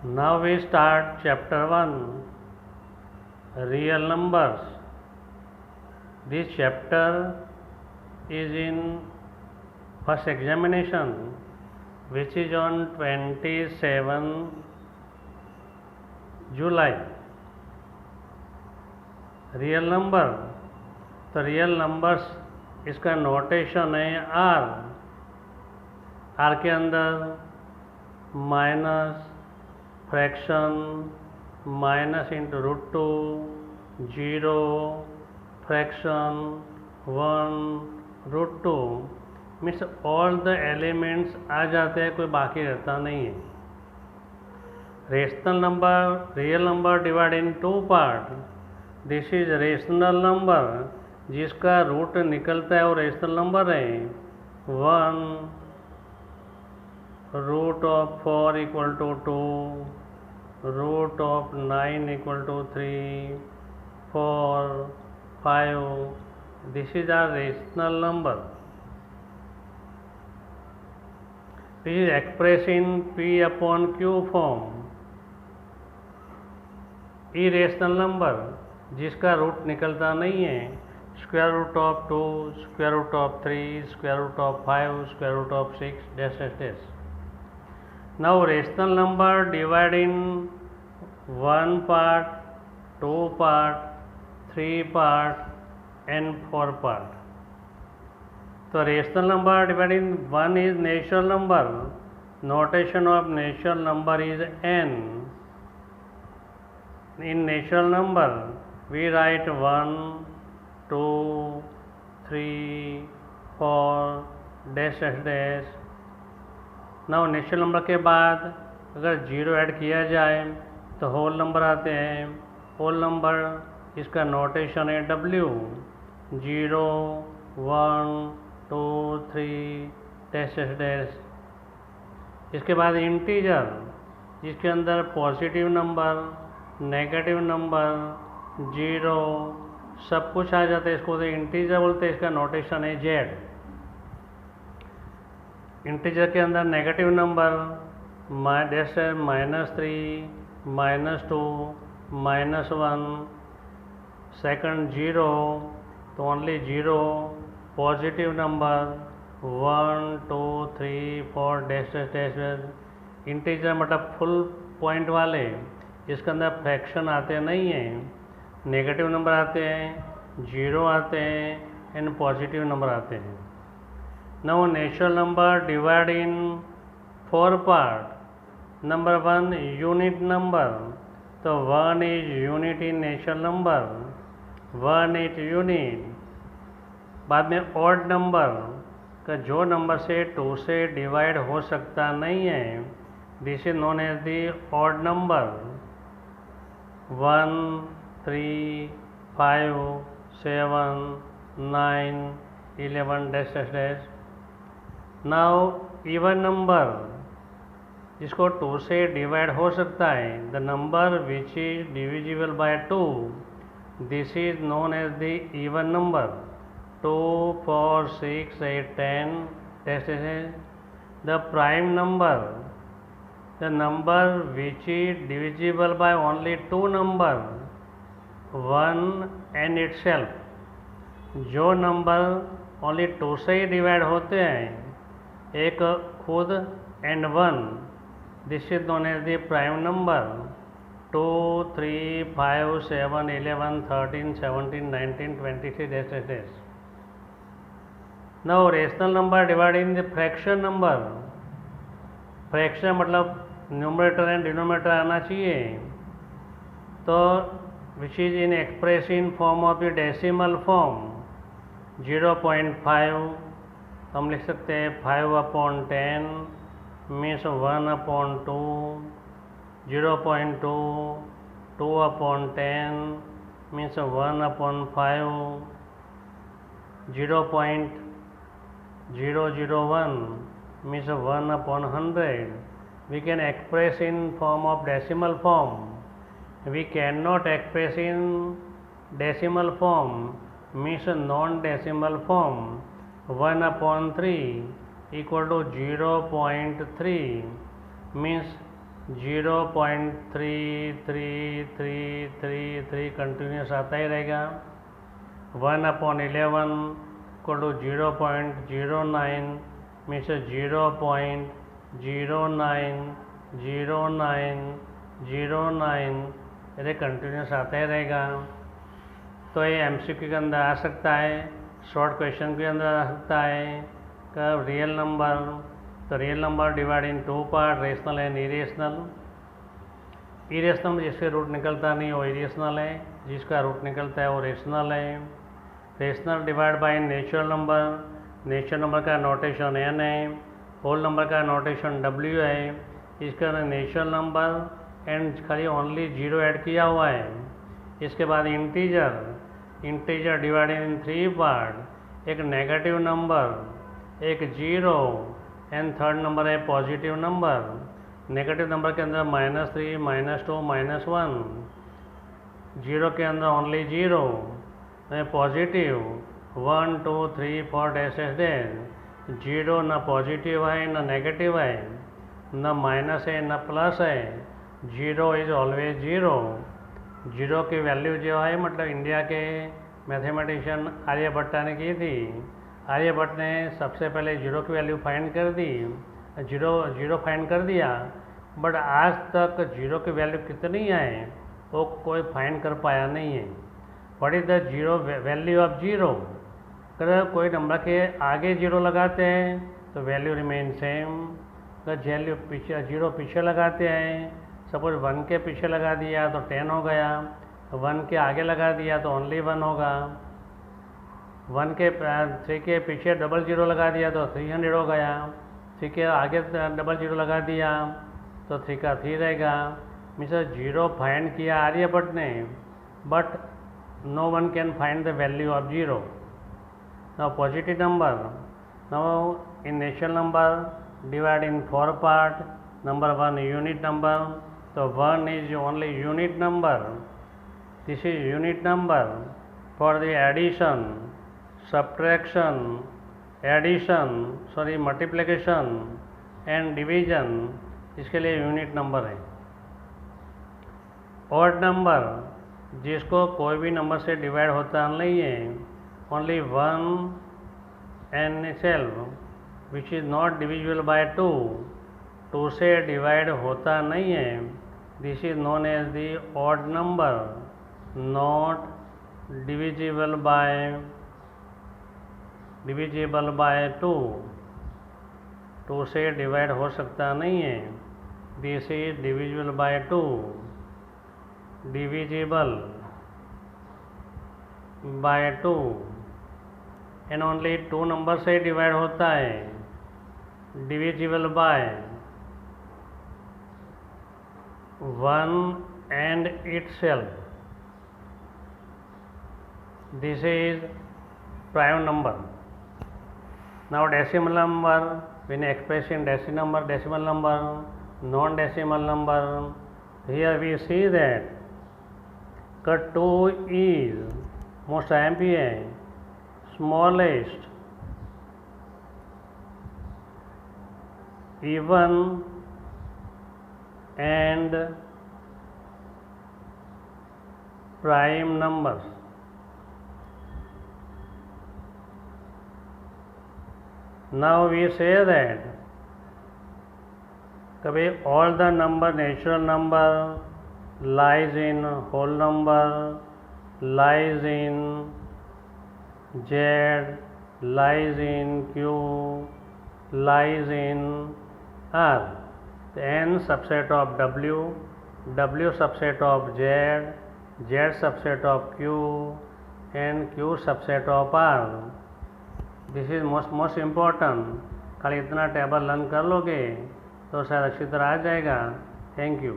Now we start chapter 1, Real Numbers. This chapter is in first examination, which is on 27 July. Real number, तो real numbers इसका notation है R के अंदर minus, fraction, minus into √2, 0, fraction, 1, √2 means all the elements आ जाते हैं, कोई बाकी रहता नहीं है। Rational number, real number divide in two part. This is rational number, जिसका रूट निकलता है वो रेशनल नंबर है। 1 √4 equal to 2, √9 equal to 3, 4, 5। This is are rational number, which is expressed in P/Q form। Irrational number, जिसका root निकलता नहीं है, √2, √3, √5, √6 dash dash dash। Now rational number divide in 1 part, 2 part, 3 part and 4 part। तो rational number divide in 1 is natural number। Notation of natural number is n। In natural number we write 1, 2, 3, 4 dash dash dash। now natural number के बाद अगर 0 add किया जाए तो whole number आते हैं। Whole number इसका नोटेशन है W। 0, 1, 2, 3 dash dash dash. इसके बाद इंटीजर, जिसके अंदर पॉजिटिव नंबर, नेगेटिव नंबर, 0 सब कुछ आ जाता है, इसको इंटीजर बोलते हैं। इसका नोटेशन है Z। इंटीजर के अंदर नेगेटिव नंबर -3, -2, -1, सेकंड 0 तो only 0। Positive number 1, 2, 3, 4 dash dash dash. Integer मतलब फुल पॉइंट वाले, इसके अंदर फ्रैक्शन आते नहीं हैं, नेगेटिव नंबर आते हैं, 0 आते हैं एंड पॉजिटिव नंबर आते हैं। नाउ नेचुरल नंबर डिवाइड इन 4 पार्ट। नंबर 1 यूनिट नंबर, तो 1 is unit in natural number, 1 is unit. बाद में ऑड नंबर का जो नंबर से 2 से डिवाइड हो सकता नहीं है, this is known as the odd number. 1, 3, 5, 7, 9, 11 dash dash dash. Now even number, जिसको 2 से डिवाइड हो सकता है, the number which is divisible by 2, this is known as the even number. 2, 4, 6, 8, 10 dash dash dash. The prime number, the number which is divisible by only 2 number, 1 and itself। जो number only 2 से ही divide होते हैं, एक खुद and 1, this is known as the prime number. 2, 3, 5, 7, 11, 13, 17, 19, 23 dash dash dash. Now rational number divide in the fraction number. Fraction मतलब numerator and denominator आना चाहिए, तो which is in express in form of the decimal form. 0.5 हम लिख सकते हैं 5/10 means 1/2। 0.2 2/10 means 1/5। 0.001 means 1/100। We can express in form of decimal form. We cannot express in decimal form, means non-decimal form। 1/3 equal to 0.3 means 0.3333 continuous आता ही रहेगा। 1/11 को to 0.09 means 0.090909 ये continuous आता ही रहेगा। तो ये एमसीक्यू के अंदर आ सकता है, शॉर्ट क्वेश्चन के अंदर आ सकता है। कब रियल नंबर, तो real number divide in 2 part, rational and irrational. Irrational जिससे रूट निकलता नहीं वो इरेशनल है, जिसका रूट निकलता है वो रेशनल है। Rational divide by natural number, natural number का नोटेशन n है, होल नंबर का नोटेशन w है। इसका नेचुरल नंबर एंड खाली ओनली 0 ऐड किया हुआ है। इसके बाद इंटीजर डिवाइडेड इन 3 पार्ट, एक नेगेटिव नंबर, एक 0 एंड थर्ड नंबर है पॉजिटिव नंबर। नेगेटिव नंबर के अंदर -3, -2, -1, 0 के अंदर only 0, positive 1 2 3 4 dash dash dash. 0 ना पॉजिटिव है ना नेगेटिव है, ना माइनस है ना प्लस है, 0 इज ऑलवेज 0। 0 की वैल्यू जो है मतलब इंडिया के मैथमेटिशियन आर्यभट्ट ने की थी। आर्यभट्ट ने सबसे पहले 0 की वैल्यू फाइंड कर दी, 0 फाइंड कर दिया, बट आज तक 0 की वैल्यू कितनी है वो कोई फाइंड कर पाया नहीं है। What is the value of 0? अगर कोई नंबर के आगे 0 लगाते हैं तो वैल्यू रिमेन सेम। अगर 0 पीछे लगाते हैं, सपोज 1 के पीछे लगा दिया तो 10 हो गया, 1 के आगे लगा दिया तो ओनली 1 होगा। 3 के पीछे 00 लगा दिया तो 300 हो गया, 3 के आगे 00 लगा दिया तो 3 का 3 रहेगा। मीन्स 0 फाइंड किया आर्यभट्ट ने, but no one can find the value of 0. Now positive number, now in natural number divide in 4 part. Number 1 unit number, so 1 is only unit number. This is unit number for the addition, subtraction, multiplication and division, इसके लिए unit number है। Odd number जिसको कोई भी number से divide होता नहीं है, only 1 and self which is not divisible by 2, 2 से डिवाइड होता नहीं है, this is known as the odd number, not divisible by 2, 2 से डिवाइड हो सकता नहीं है, this is divisible by 2, divisible by 2 and only 2 number से डिवाइड होता है, divisible bye 1 and itself, this is prime number. Now decimal number, when expressed in decimal number, non-decimal number, here we see that 2 is most ambient, smallest, even and prime numbers. Now we say that all the natural number lies in whole number, lies in Z, lies in Q, lies in R. The N subset of W, W subset of Z, Z subset of Q, and Q subset of R. This is most important. खाली इतना table learn कर लोगे तो शायद अच्छी तरह आ जाएगा। Thank you.